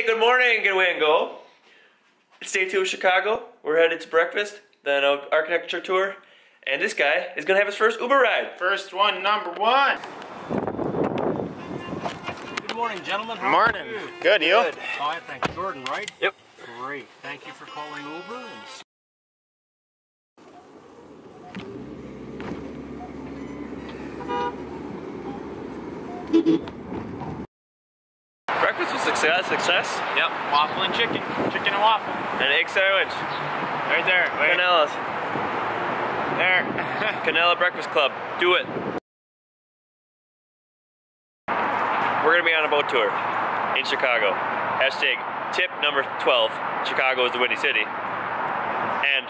Hey, good morning, Get Away and Go. It's day 2 of Chicago. We're headed to breakfast, then an architecture tour, and this guy is gonna have his first Uber ride. First one, number 1. Good morning, gentlemen. Good morning. Good, you? Good. Hi, thank you. Jordan, right? Yep. Great. Thank you for calling Uber. Breakfast was success. Yep. Waffle and chicken. Chicken and waffle. An egg sandwich. Right there. Wait. Canelas. There. Canela Breakfast Club. Do it. We're gonna be on a boat tour in Chicago. Hashtag tip number 12. Chicago is the Windy City. And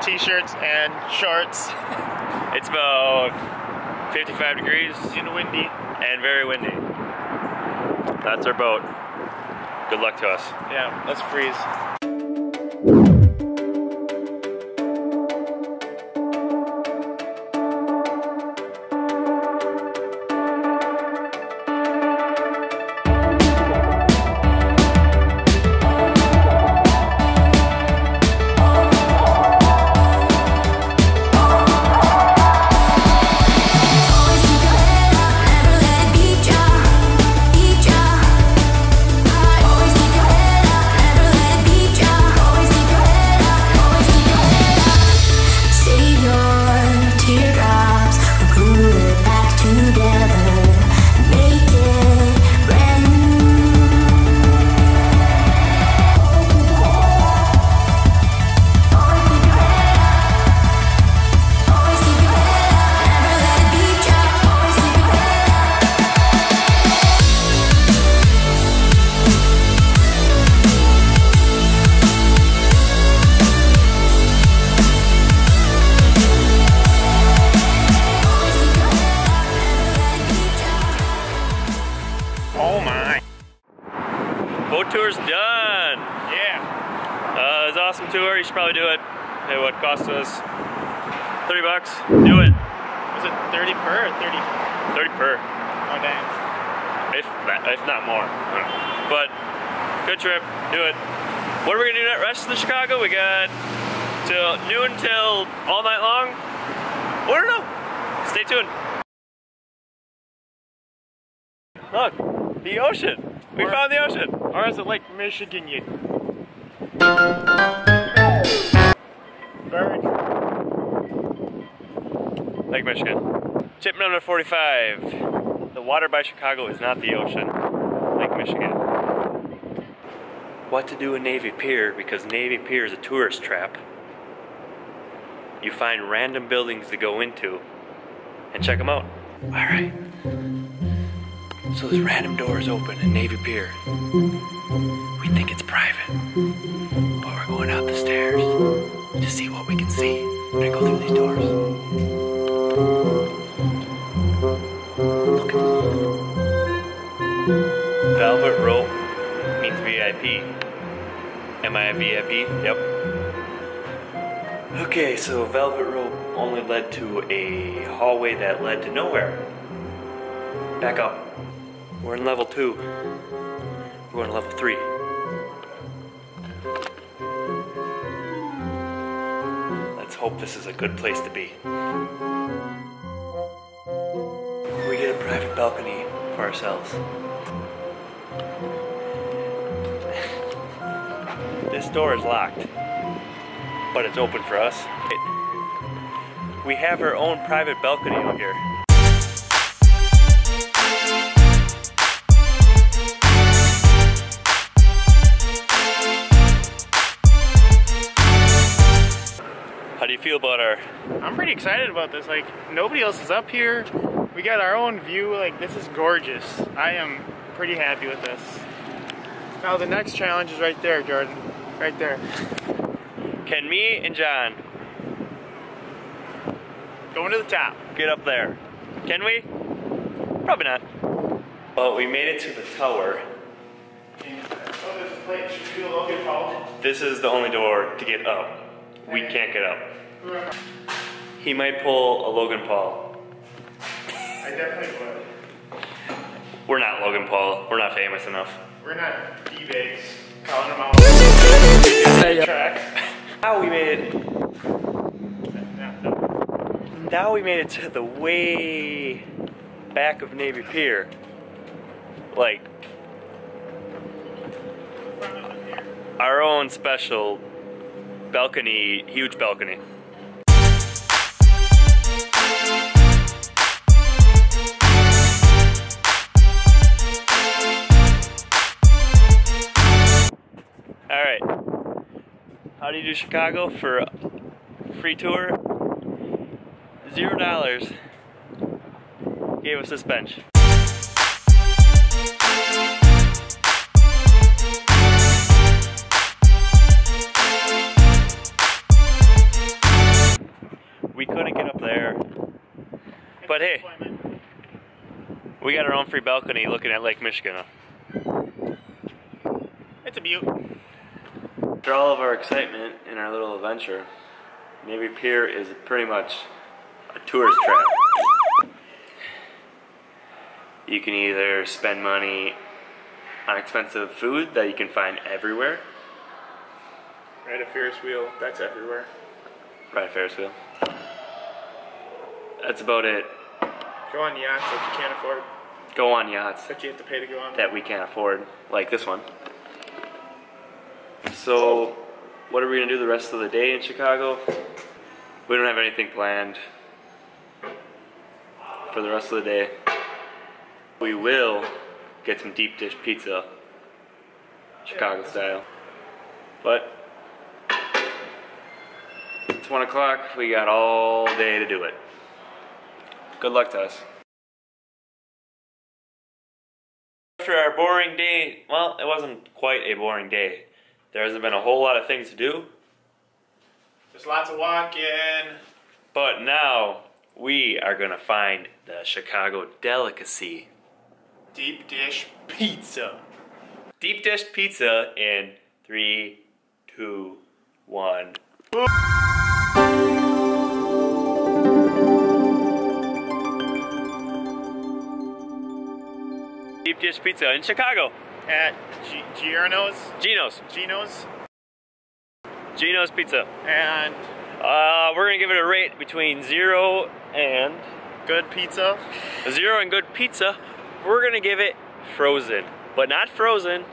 T-shirts and shorts. it's about 55 degrees And windy. and very windy. That's our boat. Good luck to us. Yeah, let's freeze. Oh my. Boat tour's done. Yeah. It was an awesome tour. You should probably do it. Hey, what cost us? $30. Do it. Was it 30 per or 30? 30 per. Oh, dang. If not more. But good trip. Do it. What are we gonna do the rest of the Chicago? We got till noon till all night long. I don't know. Stay tuned. Look, the ocean. We found the ocean. Or is it Lake Michigan yet? Bird. Lake Michigan. Tip number 45. The water by Chicago is not the ocean. Lake Michigan. What to do in Navy Pier, because Navy Pier is a tourist trap. You find random buildings to go into and check them out. Alright. So this random door is open in Navy Pier. We think it's private, but we're going out the stairs to see what we can see. We're gonna go through these doors. Look at this. Velvet rope means VIP. Am I a VIP? Yep. Okay, so velvet rope only led to a hallway that led to nowhere. Back up. We're in level 2. We're going to level 3. Let's hope this is a good place to be. We get a private balcony for ourselves. This door is locked, but it's open for us. We have our own private balcony out here. How do you feel about our... I'm pretty excited about this. Like, nobody else is up here. We got our own view. Like, this is gorgeous. I am pretty happy with this. Now the next challenge is right there, Jordan. Right there. Can me and John Going to the top. get up there? Can we? Probably not. Well, we made it to the tower. Oh, there's a plate. Should we do a Logan Paul? This is the only door to get up. We can't get up. He might pull a Logan Paul. I definitely would. We're not Logan Paul. We're not famous enough. We're not D-Bags calling them out. Track. Now we made it. Now we made it to the way back of Navy Pier. Like our own special balcony, huge balcony. Alright, how do you do Chicago for a free tour? $0 gave us this bench. We couldn't get up there, but hey, we got our own free balcony looking at Lake Michigan. It's a beaut. After all of our excitement in our little adventure, Navy Pier is pretty much a tourist trap. You can either spend money on expensive food that you can find everywhere. Ride a Ferris wheel, that's everywhere. Ride a Ferris wheel. That's about it. Go on yachts that you can't afford. Go on yachts That you have to pay to go on. that we can't afford, like this one. So, what are we gonna do the rest of the day in Chicago? We don't have anything planned for the rest of the day. We will get some deep dish pizza, Chicago style. But it's 1 o'clock, we got all day to do it. Good luck to us. After our boring day, well, it wasn't quite a boring day. There hasn't been a whole lot of things to do. There's lots of walking. But now, we are gonna find the Chicago delicacy. Deep dish pizza. Deep dish pizza in 3, 2, 1. Deep dish pizza in Chicago. At Giorno's. Gino's Pizza. And We're gonna give it a rate between 0 and good pizza. 0 and good pizza. We're gonna give it frozen, but not frozen.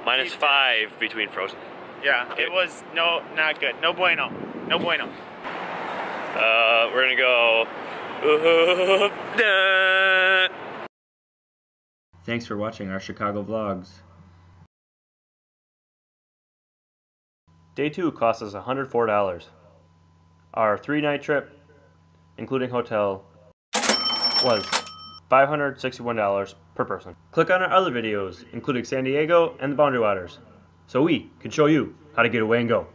-5 between frozen. Yeah, it was not good. No bueno. No bueno. We're gonna go. Thanks for watching our Chicago vlogs. Day 2 cost us $104. Our 3-night trip, including hotel, was $561 per person. Click on our other videos, including San Diego and the Boundary Waters, so we can show you how to get away and go.